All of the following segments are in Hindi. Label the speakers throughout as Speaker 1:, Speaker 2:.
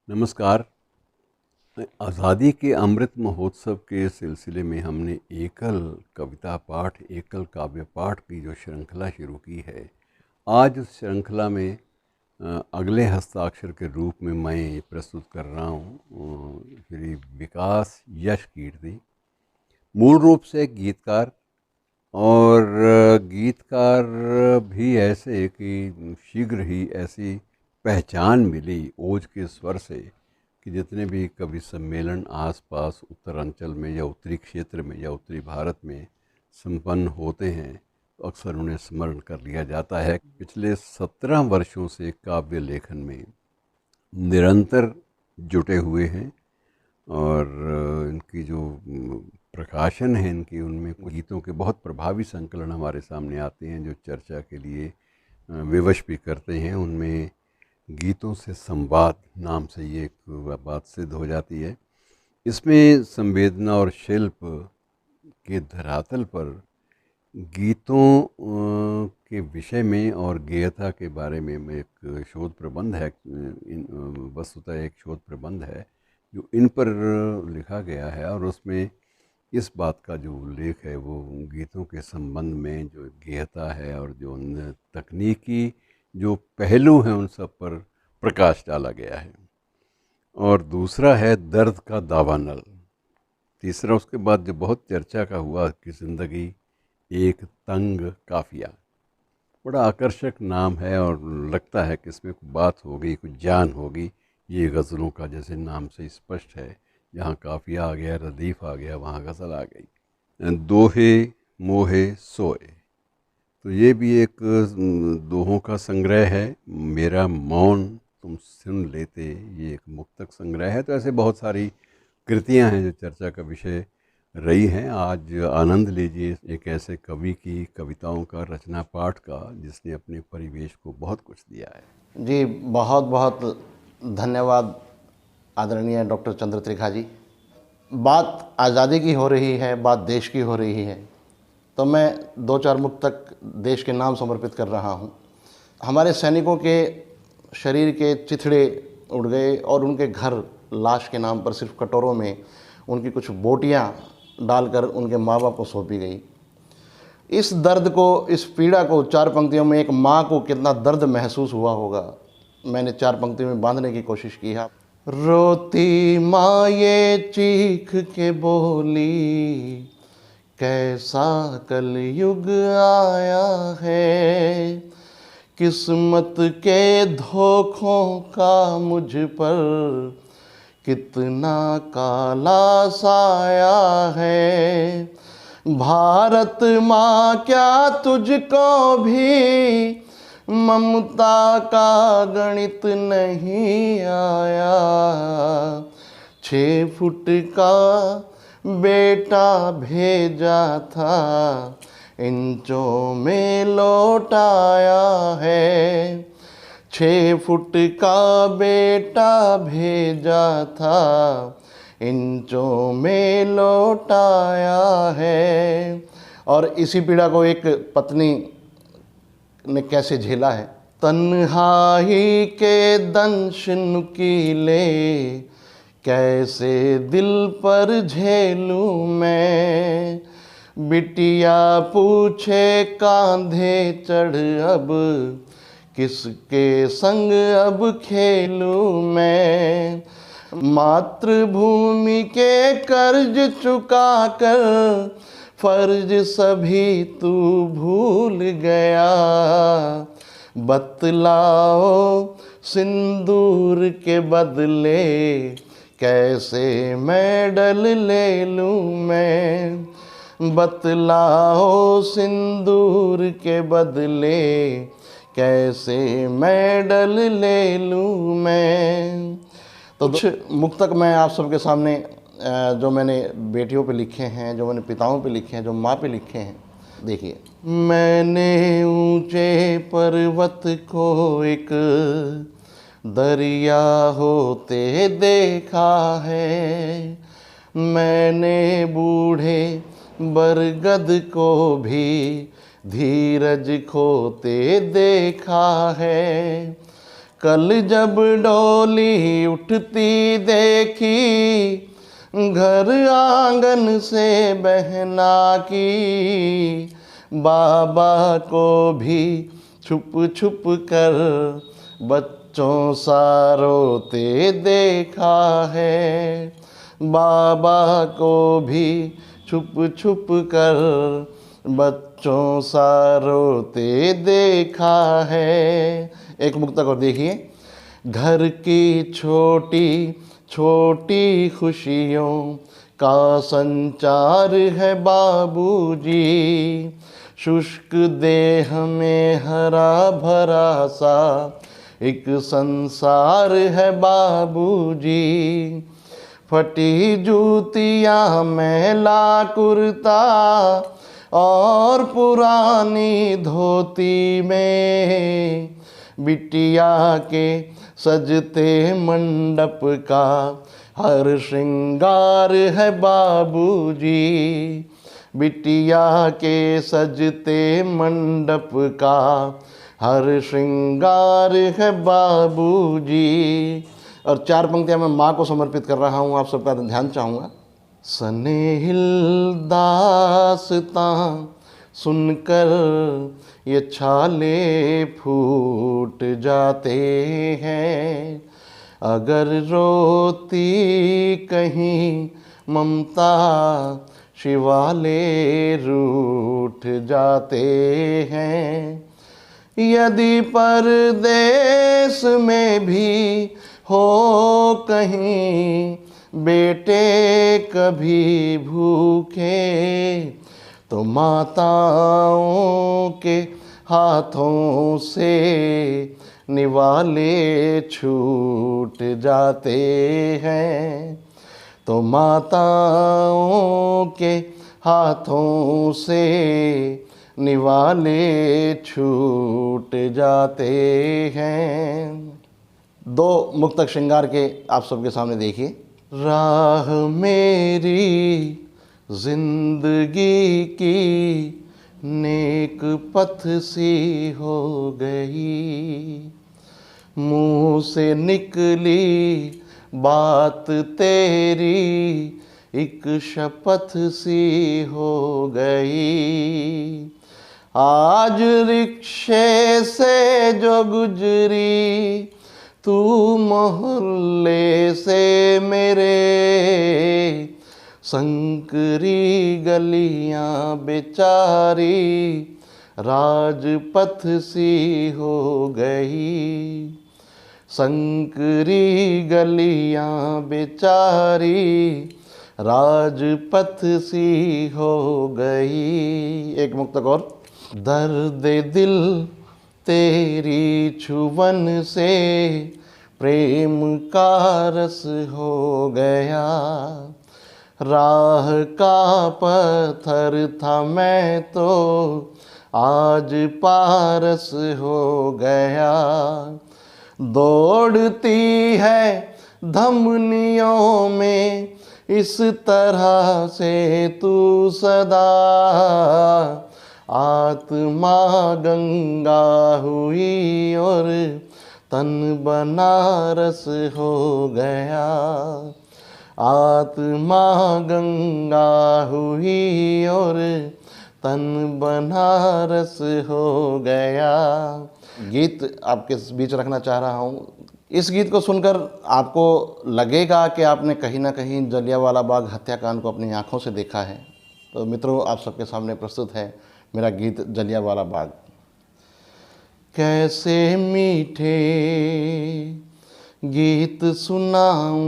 Speaker 1: नमस्कार। आज़ादी के अमृत महोत्सव के सिलसिले में हमने एकल कविता पाठ, एकल काव्य पाठ की जो श्रृंखला शुरू की है, आज उस श्रृंखला में अगले हस्ताक्षर के रूप में मैं प्रस्तुत कर रहा हूँ श्री विकास यश कीर्ति। मूल रूप से गीतकार, और गीतकार भी ऐसे कि शीघ्र ही ऐसी पहचान मिली ओज के स्वर से कि जितने भी कवि सम्मेलन आसपास उत्तरांचल में या उत्तरी क्षेत्र में या उत्तरी भारत में संपन्न होते हैं तो अक्सर उन्हें स्मरण कर लिया जाता है। पिछले 17 वर्षों से काव्य लेखन में निरंतर जुटे हुए हैं और इनकी जो प्रकाशन है इनकी, उनमें कुछ गीतों के बहुत प्रभावी संकलन हमारे सामने आते हैं जो चर्चा के लिए विवश भी करते हैं। उनमें गीतों से संवाद नाम से ये एक बात सिद्ध हो जाती है। इसमें संवेदना और शिल्प के धरातल पर गीतों के विषय में और गेयता के बारे में एक शोध प्रबंध है, वस्तुतः एक शोध प्रबंध है जो इन पर लिखा गया है, और उसमें इस बात का जो उल्लेख है वो गीतों के संबंध में जो गेयता है और जो उन तकनीकी जो पहलू हैं उन सब पर प्रकाश डाला गया है। और दूसरा है दर्द का दावानल। तीसरा उसके बाद जो बहुत चर्चा का हुआ कि ज़िंदगी एक तंग काफिया। बड़ा आकर्षक नाम है और लगता है कि इसमें कुछ बात होगी, कुछ जान होगी। ये गज़लों का जैसे नाम से स्पष्ट है, जहाँ काफिया आ गया, रदीफ आ गया, वहाँ गज़ल आ गई। दोहे मोहे सोए, तो ये भी एक दोहों का संग्रह है। मेरा मौन तुम सुन लेते, ये एक मुक्तक संग्रह है। तो ऐसे बहुत सारी कृतियां हैं जो चर्चा का विषय रही हैं। आज आनंद लीजिए एक ऐसे कवि की कविताओं का, रचना पाठ का, जिसने अपने परिवेश को बहुत कुछ दिया है।
Speaker 2: जी, बहुत बहुत धन्यवाद आदरणीय डॉक्टर चंद्र त्रिखा जी। बात आज़ादी की हो रही है, बात देश की हो रही है, तो मैं दो चार मुक्तक देश के नाम समर्पित कर रहा हूँ। हमारे सैनिकों के शरीर के चिथड़े उड़ गए और उनके घर लाश के नाम पर सिर्फ कटोरों में उनकी कुछ बोटियाँ डालकर उनके माँ बाप को सौंपी गई। इस दर्द को, इस पीड़ा को चार पंक्तियों में एक माँ को कितना दर्द महसूस हुआ होगा, मैंने चार पंक्तियों में बांधने की कोशिश की है। रोती माँ ये चीख के बोली, कैसा कलयुग आया है, किस्मत के धोखों का मुझ पर कितना काला साया है। भारत माँ क्या तुझको भी ममता का गणित नहीं आया, 6 फुट का बेटा भेजा था, इंचों में लौटाया है। 6 फुट का बेटा भेजा था, इंचों में लौटाया है। और इसी पीड़ा को एक पत्नी ने कैसे झेला है। तन्हाई के दंश नुकीले कैसे दिल पर झेलूं मैं, बिटिया पूछे कांधे चढ़ अब किसके संग अब खेलूं मैं। मातृभूमि के कर्ज चुका कर फर्ज सभी तू भूल गया, बतलाओ सिंदूर के बदले कैसे मेडल ले लूं मैं। बतलाओ सिंदूर के बदले कैसे मेडल ले लूं मैं। तो कुछ मुक्तक मैं आप सबके सामने जो मैंने बेटियों पे लिखे हैं, जो मैंने पिताओं पे लिखे हैं, जो माँ पे लिखे हैं, देखिए। मैंने ऊंचे पर्वत को एक दरिया होते देखा है, मैंने बूढ़े बरगद को भी धीरज खोते देखा है। कल जब डोली उठती देखी, घर आंगन से बहना की, बाबा को भी छुप छुप कर बच्चों सा रोते देखा है। बाबा को भी छुप छुप कर बच्चों सा रोते देखा है। एक मुक्तक और देखिए। घर की छोटी छोटी खुशियों का संचार है बाबूजी, शुष्क देह में हरा भरा सा एक संसार है बाबूजी। फटी जूतियाँ, मैला कुर्ता और पुरानी धोती में, बिटिया के सजते मंडप का हर श्रृंगार है बाबूजी। बिटिया के सजते मंडप का हर श्रृंगार है बाबूजी। और 4 पंक्तियाँ मैं माँ को समर्पित कर रहा हूँ, आप सबका ध्यान चाहूँगा। स्नेहिल दास्तां सुनकर ये छाले फूट जाते हैं, अगर रोती कहीं ममता शिवाले रूठ जाते हैं। यदि परदेश में भी हो कहीं बेटे कभी भूखे, तो माताओं के हाथों से निवाले छूट जाते हैं। तो माताओं के हाथों से निवाले छूट जाते हैं। 2 मुक्तक श्रृंगार के आप सबके सामने देखिए। राह मेरी जिंदगी की नेक पथ सी हो गई, मुँह से निकली बात तेरी एक शपथ सी हो गई। आज रिक्शे से जो गुजरी तू मोहल्ले से मेरे, संकरी गलियां बेचारी राजपथ सी हो गई। संकरी गलियां बेचारी राजपथ सी हो गई। एक मुक्तक और। दर्द दिल तेरी छुवन से प्रेम का रस हो गया, राह का पत्थर था मैं तो आज पारस हो गया। दौड़ती है धमनियों में इस तरह से तू सदा, आत्मा गंगा हुई और तन बनारस हो गया। आत्मा गंगा हुई और तन बनारस हो गया। गीत आपके बीच रखना चाह रहा हूँ। इस गीत को सुनकर आपको लगेगा कि आपने कहीं ना कहीं जलियांवाला बाग हत्याकांड को अपनी आँखों से देखा है। तो मित्रों, आप सबके सामने प्रस्तुत है मेरा गीत जलियांवाला बाग। कैसे मीठे गीत सुनाऊं,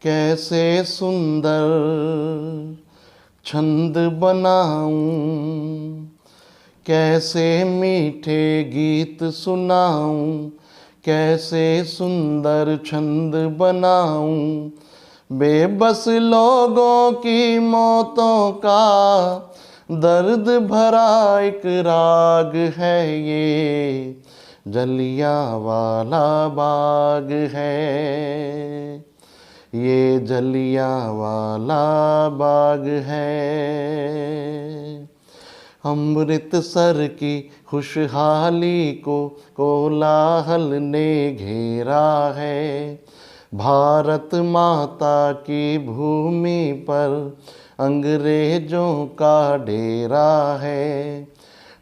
Speaker 2: कैसे सुंदर छंद बनाऊं, कैसे मीठे गीत सुनाऊं, कैसे सुंदर छंद बनाऊं। बेबस लोगों की मौतों का दर्द भरा एक राग है ये, जलियांवाला बाग है, ये जलियांवाला बाग है। अमृतसर की खुशहाली को कोलाहल ने घेरा है। भारत माता की भूमि पर अंग्रेजों का डेरा है।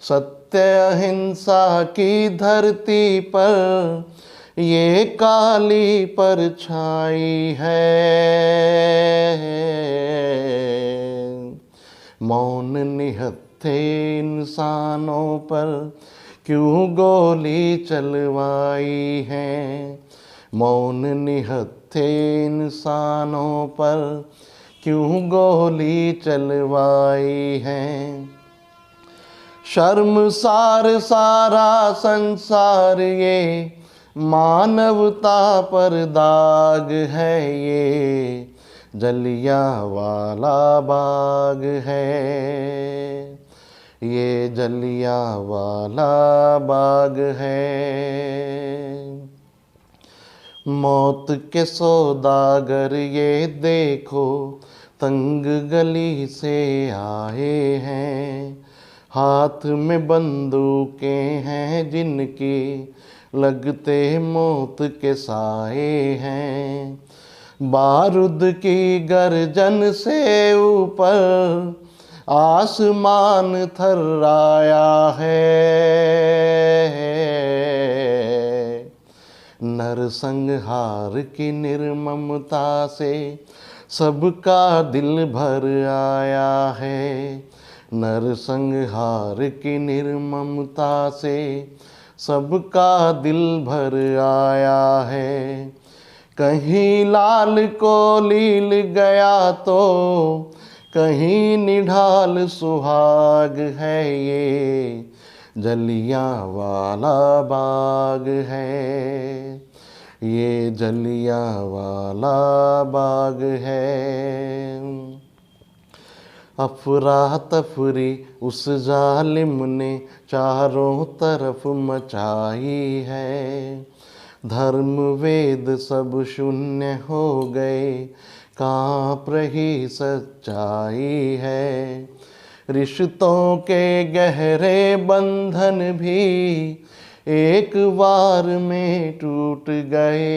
Speaker 2: सत्य अहिंसा की धरती पर ये काली परछाई है। मौन निहत्थे इंसानों पर क्यों गोली चलवाई है। मौन निहत्थे इंसानों पर क्यों गोली चलवाई है। शर्मसार सारा संसार ये मानवता पर दाग है। ये जलियांवाला बाग है। ये जलियांवाला बाग है। मौत के सौदागर ये देखो तंग गली से आए हैं। हाथ में बंदूकें हैं जिनकी लगते मौत के साए हैं। बारूद की गर्जन से ऊपर आसमान थर्राया है। नरसंहार की निर्ममता से सबका दिल भर आया है। नरसंहार की निर्ममता से सबका दिल भर आया है। कहीं लाल को लील गया तो कहीं निढाल सुहाग है। ये जलियांवाला बाग है। ये जलियांवाला बाग है। अफरा तफरी उस जालिम ने चारों तरफ मचाई है। धर्म वेद सब शून्य हो गए, कांप रही सच्चाई है। रिश्तों के गहरे बंधन भी एक बार में टूट गए।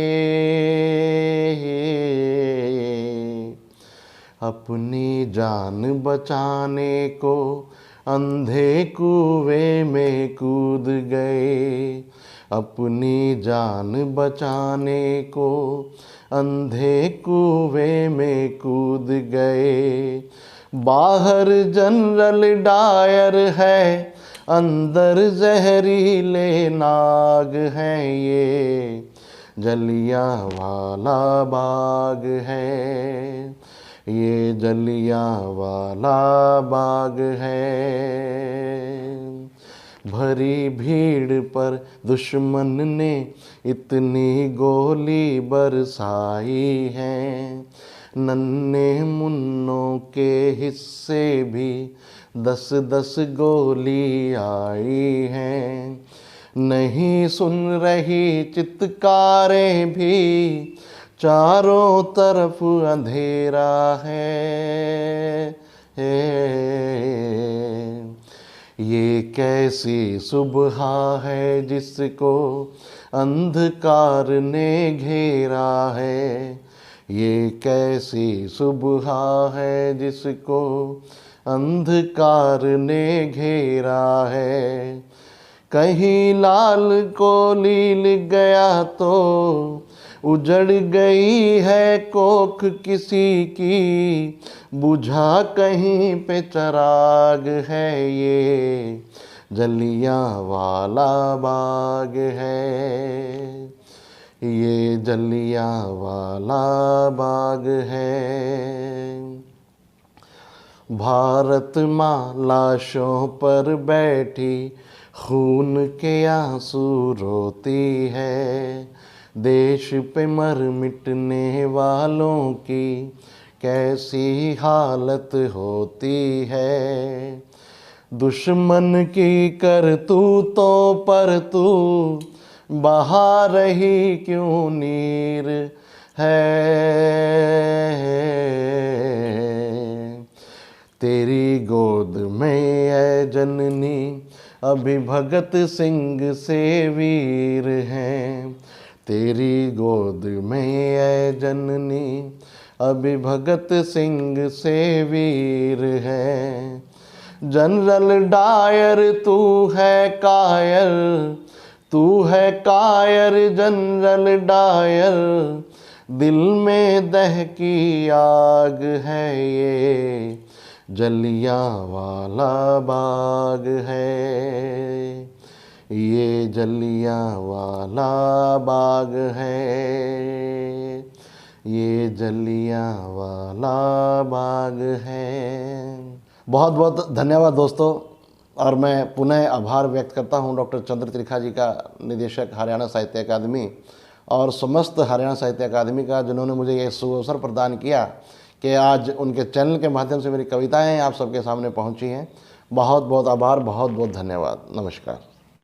Speaker 2: अपनी जान बचाने को अंधे कुएं में कूद गए। अपनी जान बचाने को अंधे कुएं में कूद गए। बाहर जनरल डायर है, अंदर जहरीले नाग हैं। ये जलियांवाला बाग है। ये जलियांवाला बाग है। भरी भीड़ पर दुश्मन ने इतनी गोली बरसाई है। नन्हे मुन्नों के हिस्से भी 10-10 गोली आई हैं। नहीं सुन रही चित्कारें भी, चारों तरफ अंधेरा है। ये कैसी सुबह है जिसको अंधकार ने घेरा है। ये कैसी सुबह है जिसको अंधकार ने घेरा है। कहीं लाल को लील गया तो उजड़ गई है कोख किसी की, बुझा कहीं पे चराग है। ये जलियांवाला बाग है। ये जलियांवाला बाग है। भारत माँ लाशों पर बैठी खून के आंसू रोती है। देश पे मर मिटने वालों की कैसी हालत होती है। दुश्मन की करतूतों पर तू बहा रही क्यों नीर है। तेरी गोद में है जननी अभी भगत सिंह से वीर हैं। तेरी गोद में है जननी अभी भगत सिंह से वीर हैं। जनरल डायर तू है कायर, तू है कायर जनरल डायर, दिल में दहकी आग है ये जलियांवाला बाग है, ये जलियांवाला बाग है, ये जलियांवाला बाग है। बहुत बहुत धन्यवाद दोस्तों। और मैं पुनः आभार व्यक्त करता हूं डॉक्टर चंद्र त्रिखा जी का, निदेशक हरियाणा साहित्य अकादमी, और समस्त हरियाणा साहित्य अकादमी का, जिन्होंने मुझे ये सुअवसर प्रदान किया कि आज उनके चैनल के माध्यम से मेरी कविताएं आप सबके सामने पहुंची हैं। बहुत बहुत आभार, बहुत बहुत धन्यवाद। नमस्कार।